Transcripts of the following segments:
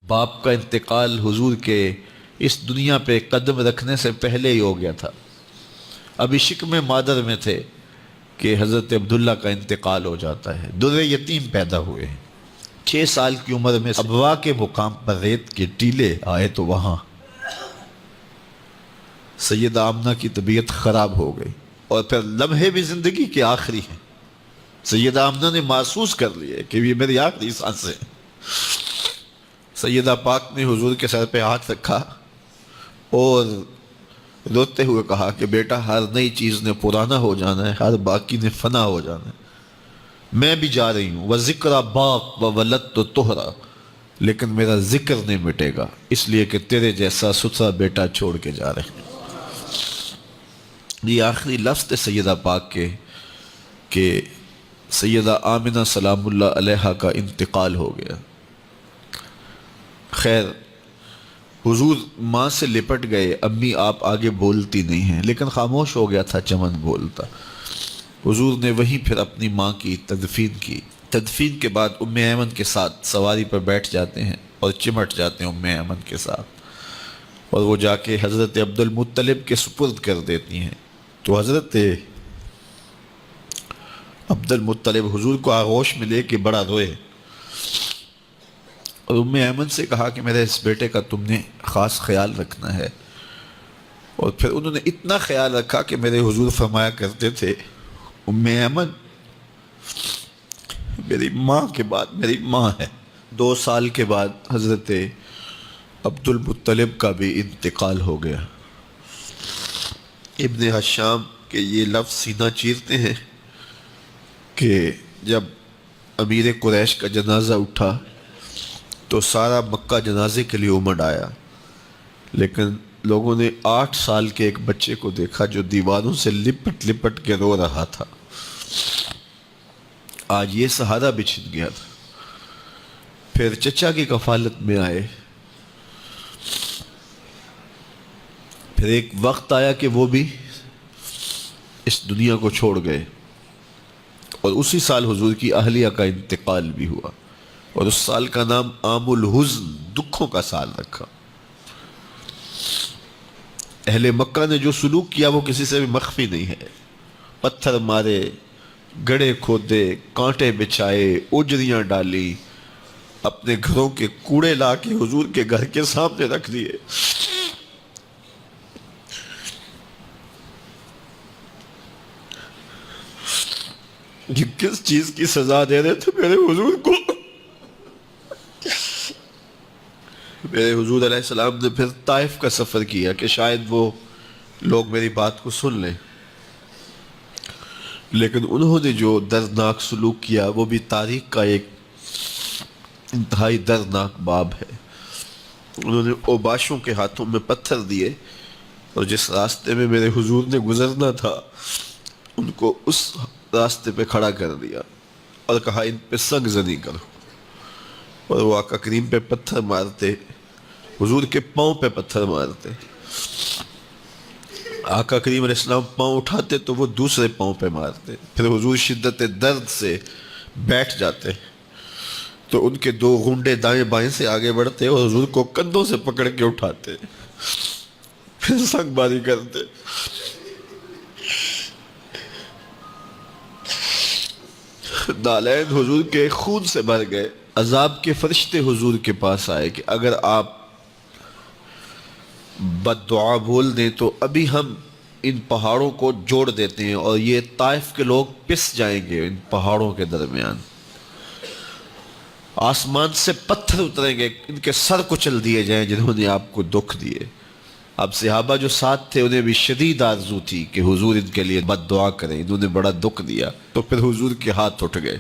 باپ کا انتقال حضور کے اس دنیا پہ قدم رکھنے سے پہلے ہی ہو گیا تھا۔ ابھی شکم مادر میں تھے کہ حضرت عبداللہ کا انتقال ہو جاتا ہے۔ در یتیم پیدا ہوئے ہیں۔ 6 سال کی عمر میں ابوا کے مقام پر ریت کے ٹیلے آئے تو وہاں سیدہ آمنہ کی طبیعت خراب ہو گئی، اور پھر لمحے بھی زندگی کے آخری ہیں۔ سیدہ آمنہ نے محسوس کر لیا کہ یہ میری آخری سانس ہے۔ سیدہ پاک نے حضور کے سر پہ ہاتھ رکھا اور روتے ہوئے کہا کہ بیٹا، ہر نئی چیز نے پرانا ہو جانا ہے، ہر باقی نے فنا ہو جانا ہے۔ میں بھی جا رہی ہوں، وَذِكْرَ بَاق وَوَلَدْتُ طُہْرًا، لیکن میرا ذکر نہیں مٹے گا، اس لیے کہ تیرے جیسا ستھرا بیٹا چھوڑ کے جا رہے ہیں۔ یہ آخری لفظ تھے سیدہ پاک کے کہ سیدہ آمنہ سلام اللہ علیہا کا انتقال ہو گیا۔ خیر، حضور ماں سے لپٹ گئے، امی آپ آگے بولتی نہیں ہیں، لیکن خاموش ہو گیا تھا چمن بولتا۔ حضور نے وہیں پھر اپنی ماں کی تدفین کی۔ تدفین کے بعد ام ایمن کے ساتھ سواری پر بیٹھ جاتے ہیں اور چمٹ جاتے ہیں ام ایمن کے ساتھ، اور وہ جا کے حضرت عبد المطلب کے سپرد کر دیتی ہیں۔ تو حضرت عبد المطلب حضور کو آغوش میں لے کے بڑا روئے، اور ام ایمن سے کہا کہ میرے اس بیٹے کا تم نے خاص خیال رکھنا ہے۔ اور پھر انہوں نے اتنا خیال رکھا کہ میرے حضور فرمایا کرتے تھے، ام ایمن میری ماں کے بعد میری ماں ہے۔ 2 سال کے بعد حضرت عبد المطلب کا بھی انتقال ہو گیا۔ ابن حشام کے یہ لفظ سینہ چیرتے ہیں کہ جب امیر قریش کا جنازہ اٹھا تو سارا مکہ جنازے کے لیے امڑ آیا، لیکن لوگوں نے 8 سال کے ایک بچے کو دیکھا جو دیواروں سے لپٹ لپٹ کے رو رہا تھا۔ آج یہ سہارا بچھن گیا تھا۔ پھر چچا کی کفالت میں آئے۔ پھر ایک وقت آیا کہ وہ بھی اس دنیا کو چھوڑ گئے، اور اسی سال حضور کی اہلیہ کا انتقال بھی ہوا، اور اس سال کا نام عام الحزن، دکھوں کا سال رکھا۔ اہل مکہ نے جو سلوک کیا وہ کسی سے بھی مخفی نہیں ہے۔ پتھر مارے، گڑھے کھودے، کانٹے بچھائے، اجریاں ڈالی، اپنے گھروں کے کوڑے لا کے حضور کے گھر کے سامنے رکھ دیے۔ یہ کس چیز کی سزا دے رہے تھے میرے حضور کو؟ میرے حضور علیہ السلام نے پھر طائف کا سفر کیا کہ شاید وہ لوگ میری بات کو سن لیں، لیکن انہوں نے جو دردناک سلوک کیا وہ بھی تاریخ کا ایک انتہائی دردناک باب ہے۔ انہوں نے اوباشوں کے ہاتھوں میں پتھر دیے، اور جس راستے میں میرے حضور نے گزرنا تھا ان کو اس راستے پہ کھڑا کر دیا اور کہا ان پہ سنگ زنی کرو، اور وہ آقا کریم پہ پتھر مارتے، حضور کے پاؤں پہ پتھر مارتے۔ آقا کریم علیہ السلام پاؤں اٹھاتے تو وہ دوسرے پاؤں پہ مارتے۔ پھر حضور شدت درد سے بیٹھ جاتے تو ان کے 2 گھنڈے دائیں بائیں سے آگے بڑھتے اور حضور کو کندھوں سے پکڑ کے اٹھاتے، پھر سنگ باری کرتے۔ نالین حضور کے خون سے بھر گئے۔ عذاب کے فرشتے حضور کے پاس آئے کہ اگر آپ بد دعا بول دیں تو ابھی ہم ان پہاڑوں کو جوڑ دیتے ہیں، اور یہ طائف کے لوگ پس جائیں گے ان پہاڑوں کے درمیان، آسمان سے پتھر اتریں گے، ان کے سر کچل دیے جائیں جنہوں نے آپ کو دکھ دیے۔ اب صحابہ جو ساتھ تھے انہیں بھی شدید آرزو تھی کہ حضور ان کے لیے بد دعا کریں، انہوں نے بڑا دکھ دیا، تو پھر حضور کے ہاتھ اٹھ گئے۔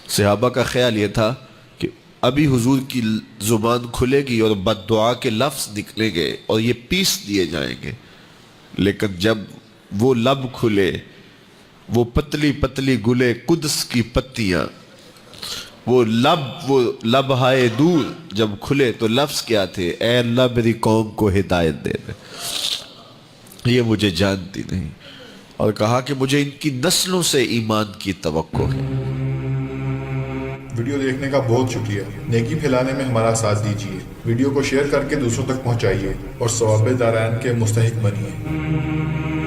صحابہ کا خیال یہ تھا کہ ابھی حضور کی زبان کھلے گی اور بد دعا کے لفظ نکلیں گے اور یہ پیس دیے جائیں گے، لیکن جب وہ لب کھلے، وہ پتلی پتلی گلے قدس کی پتیاں، وہ لب ہائے دور جب کھلے تو لفظ کیا تھے؟ اے اللہ میری قوم کو ہدایت دے دے، یہ مجھے جانتی نہیں، اور کہا کہ مجھے ان کی نسلوں سے ایمان کی توقع ہے۔ ویڈیو دیکھنے کا بہت شکریہ. نیکی پھیلانے میں ہمارا ساتھ دیجیے. ویڈیو کو شیئر کر کے دوسروں تک پہنچائیے اور ثواب دارین کے مستحق بنیے.